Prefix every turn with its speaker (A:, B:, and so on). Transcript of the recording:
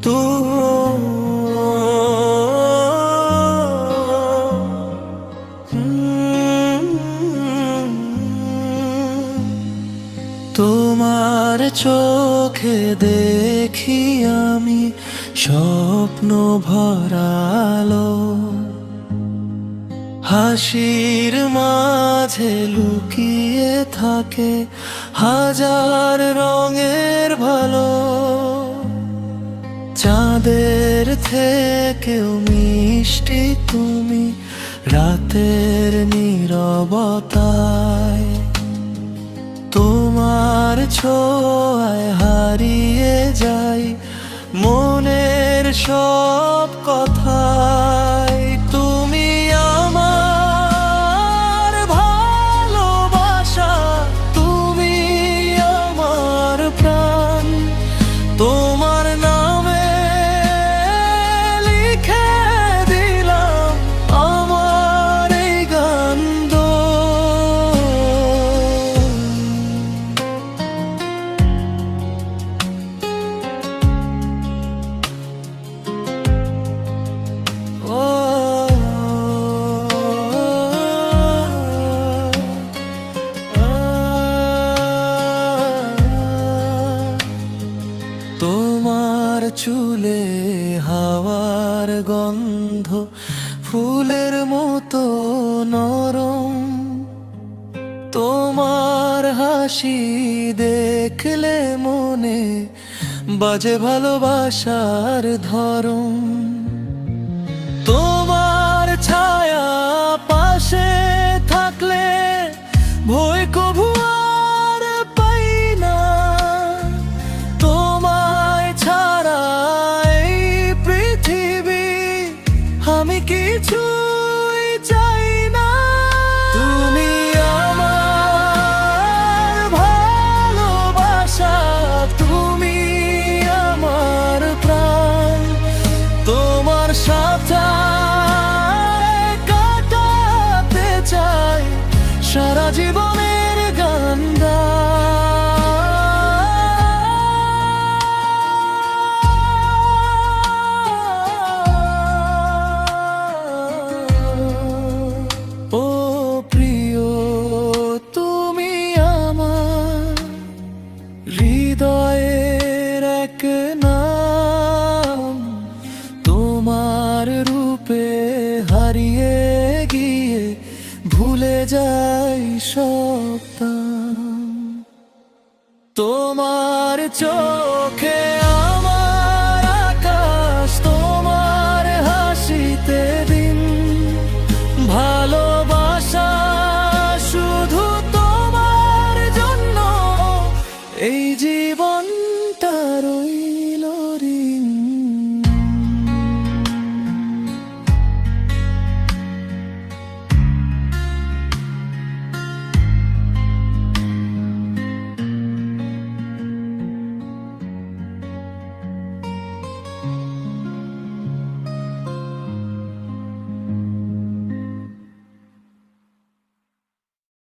A: তো তোমার চোখে দেখি আমি স্বপ্ন ভরালো, হাসির মাঝে লুকিয়ে থাকে হাজার রঙের ভালো। চাঁদের থেকেও মিষ্টি তুমি রাতের নীরবতায়, তোমার ছোঁয়ায় হারিয়ে যাই মনের সব কথায়। তুমি আমার ভালোবাসা, তুমি আমার প্রাণ, তোমার নামে লিখে দিলাম আমার এই গান। তোমার চুলে হাওয়ার গন্ধ ফুলের মতো নরম, তোমার হাসি দেখলে মনে বাজে ভালোবাসার ধরম। তোমার ছায়া পাশে থাকলে ভয় কভু আর পাই না, তোমায় ছাড়া এই পৃথিবী আমি কিছুই চাই না। তুমি আমার ভালোবাসা, তুমি আমার প্রাণ, তোমার সাথে কাটাতে চাই সারা জীবনের গানটা। ও প্রিয়, তুমি আমার হৃদয়ের এক নাম, তোমার রূপে হারিয়ে গিয়ে ভুলে যাই সব দাম। তোমার চোখ